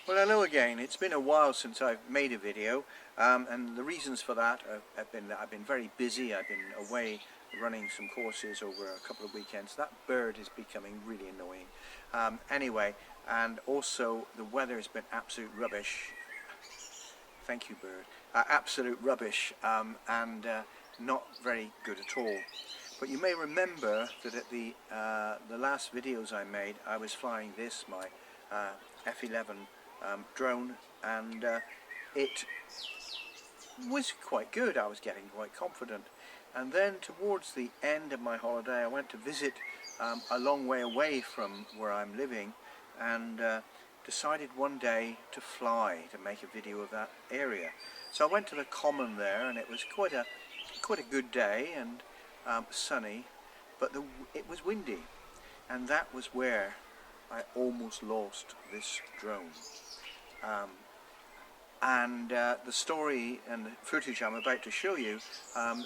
Well, hello again. It's been a while since I've made a video, and the reasons for that have been that I've been very busy. I've been away running some courses over a couple of weekends. That bird is becoming really annoying. Anyway, and also the weather has been absolute rubbish. Thank you, bird. Absolute rubbish, and not very good at all. But you may remember that at the last videos I made, I was flying this, my F11 drone, and it was quite good. I was getting quite confident, and then towards the end of my holiday I went to visit a long way away from where I'm living, and decided one day to fly, to make a video of that area. So I went to the common there, and it was quite a good day and sunny, but it was windy, and that was where I almost lost this drone. The story and the footage I'm about to show you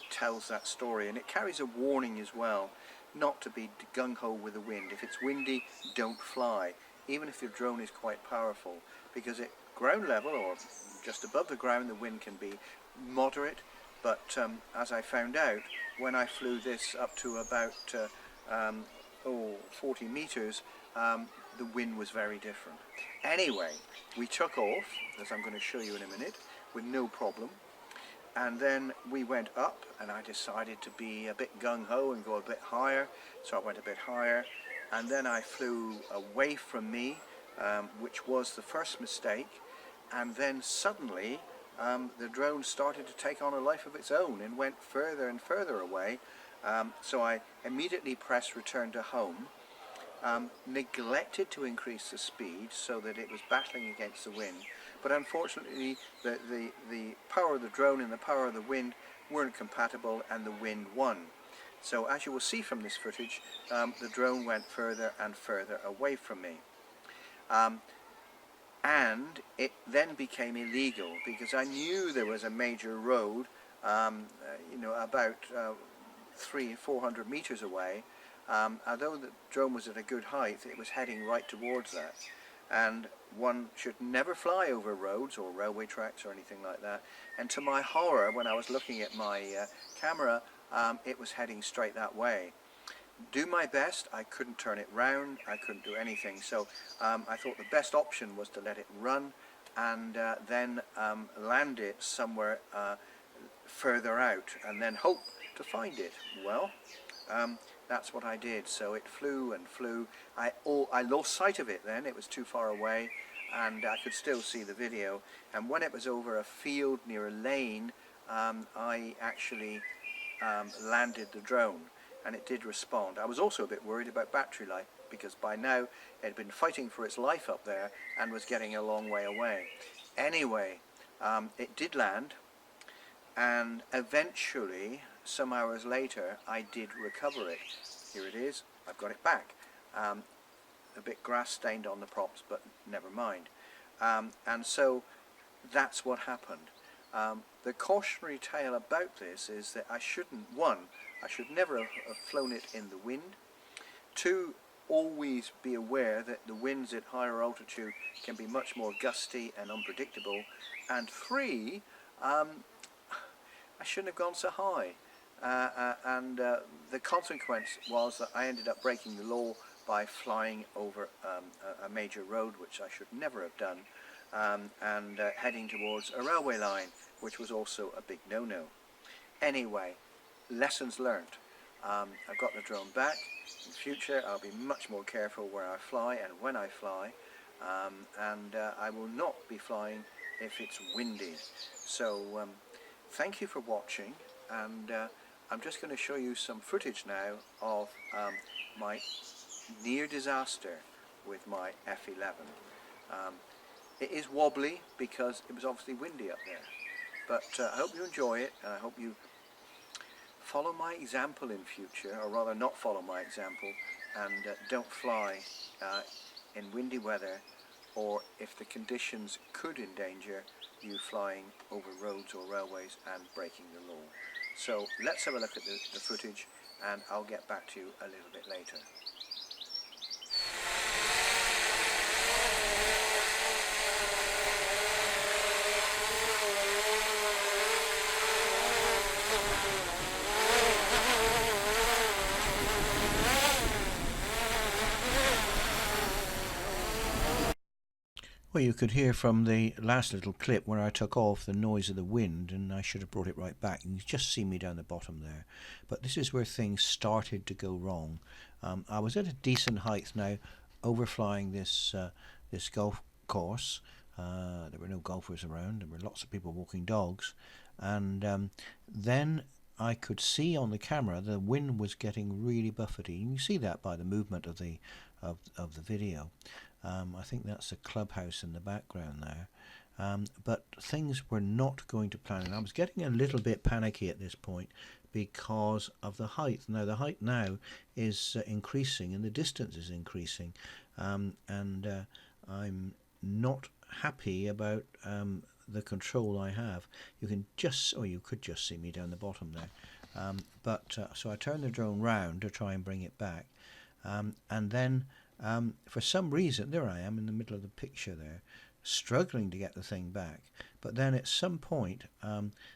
tells that story, and it carries a warning as well, not to be gung-ho with the wind. If it's windy, don't fly, even if your drone is quite powerful, because at ground level or just above the ground the wind can be moderate, but as I found out when I flew this up to about 40 meters, the wind was very different. Anyway, we took off, as I'm going to show you in a minute, with no problem, and then we went up, and I decided to be a bit gung-ho and go a bit higher, so I went a bit higher, and then I flew away from me, which was the first mistake, and then suddenly the drone started to take on a life of its own and went further and further away, so I immediately pressed return to home. Neglected to increase the speed so that it was battling against the wind, but unfortunately the power of the drone and the power of the wind weren't compatible, and the wind won. So as you will see from this footage, the drone went further and further away from me, and it then became illegal because I knew there was a major road about 300-400 meters away. Although the drone was at a good height, it was heading right towards that, and one should never fly over roads or railway tracks or anything like that. And to my horror, when I was looking at my camera, it was heading straight that way. Do my best, I couldn't turn it round, I couldn't do anything, so I thought the best option was to let it run and then land it somewhere further out and then hope to find it. Well, that's what I did. So it flew and flew. I lost sight of it then. It was too far away, and I could still see the video. And when it was over a field near a lane, I actually landed the drone, and it did respond. I was also a bit worried about battery life, because by now it had been fighting for its life up there and was getting a long way away. Anyway, it did land, and eventually, some hours later, I did recover it. Here it is, I've got it back. A bit grass stained on the props, but never mind. And so that's what happened. The cautionary tale about this is that I should never have flown it in the wind. 2, always be aware that the winds at higher altitude can be much more gusty and unpredictable. And 3, I shouldn't have gone so high. The consequence was that I ended up breaking the law by flying over a major road, which I should never have done, and heading towards a railway line, which was also a big no-no. Anyway, lessons learnt. I've got the drone back. In future I'll be much more careful where I fly and when I fly, and I will not be flying if it's windy. So thank you for watching, and I'm just going to show you some footage now of my near disaster with my F11. It is wobbly because it was obviously windy up there, but I hope you enjoy it, and I hope you follow my example in future, or rather not follow my example, and don't fly in windy weather, or if the conditions could endanger you flying over roads or railways and breaking the law. So let's have a look at the footage, and I'll get back to you a little bit later. Well, you could hear from the last little clip where I took off the noise of the wind, and I should have brought it right back. You can just see me down the bottom there. But this is where things started to go wrong. I was at a decent height now, overflying this golf course. There were no golfers around. There were lots of people walking dogs, and then I could see on the camera the wind was getting really buffety. You see that by the movement of the video. I think that's a clubhouse in the background there. But things were not going to plan. And I was getting a little bit panicky at this point because of the height. Now the height now is increasing and the distance is increasing, and I'm not happy about the control I have. You can just, or you could just see me down the bottom there. So I turned the drone round to try and bring it back, and then for some reason, there I am in the middle of the picture there, struggling to get the thing back. But then at some point,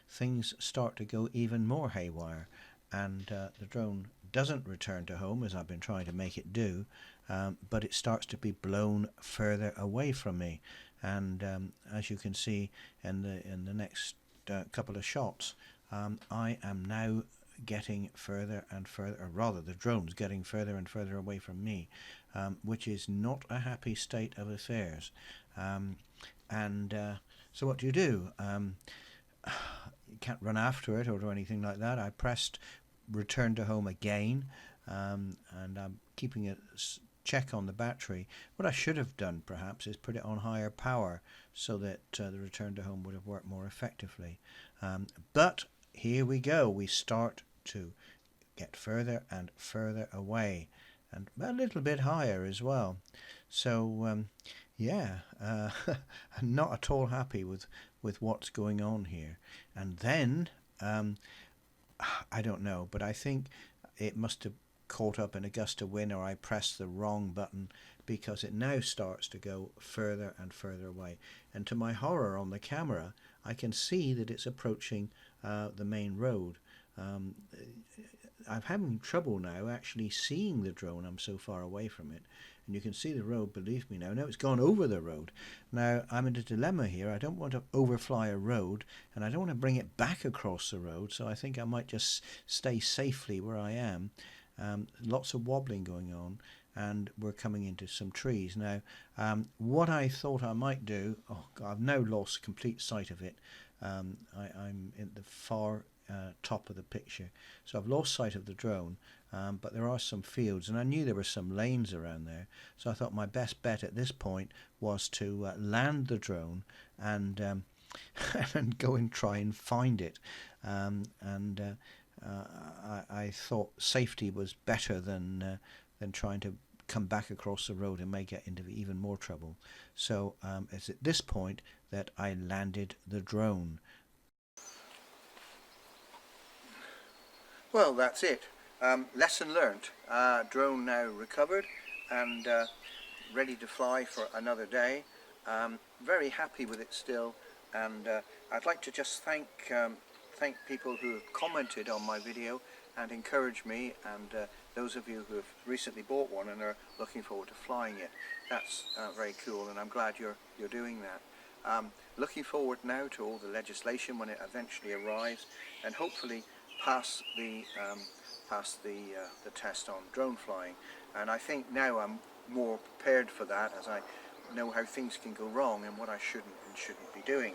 things start to go even more haywire, and the drone doesn't return to home as I've been trying to make it do, but it starts to be blown further away from me. And as you can see in the next couple of shots, I am now getting further and further, or rather the drone's getting further and further away from me, which is not a happy state of affairs. So what do? You can't run after it or do anything like that. I pressed return to home again, and I'm keeping a check on the battery. What I should have done perhaps is put it on higher power so that the return to home would have worked more effectively. But here we go. We start to get further and further away, and a little bit higher as well. So yeah, I'm not at all happy with what's going on here. And then I don't know, but I think it must have caught up in a gust of wind, or I pressed the wrong button, because it now starts to go further and further away. And to my horror, on the camera I can see that it's approaching the main road. I'm having trouble now actually seeing the drone. I'm so far away from it, and you can see the road, believe me. Now it's gone over the road. Now I'm in a dilemma here. I don't want to overfly a road, and I don't want to bring it back across the road, so I think I might just stay safely where I am. Lots of wobbling going on, and we're coming into some trees. Now what I thought I might do, I've now lost complete sight of it. I'm in the far top of the picture, so I've lost sight of the drone, but there are some fields, and I knew there were some lanes around there, so I thought my best bet at this point was to land the drone and and go and try and find it. I thought safety was better than trying to come back across the road and may get into even more trouble. So it's at this point that I landed the drone. Well, that's it. Lesson learnt. Drone now recovered and ready to fly for another day. Very happy with it still, and I'd like to just thank people who have commented on my video and encouraged me, and those of you who have recently bought one and are looking forward to flying it. That's very cool, and I'm glad you're doing that. Looking forward now to all the legislation when it eventually arrives, and hopefully pass the test on drone flying. And I think now I'm more prepared for that, as I know how things can go wrong and what I shouldn't and shouldn't be doing.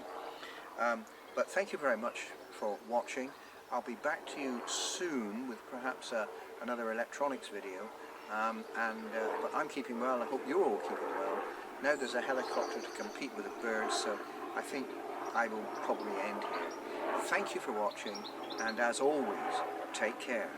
But thank you very much for watching. I'll be back to you soon with perhaps another electronics video, but I'm keeping well. I hope you're all keeping well. Now there's a helicopter to compete with the birds, so I think I will probably end here. Thank you for watching, and as always, take care.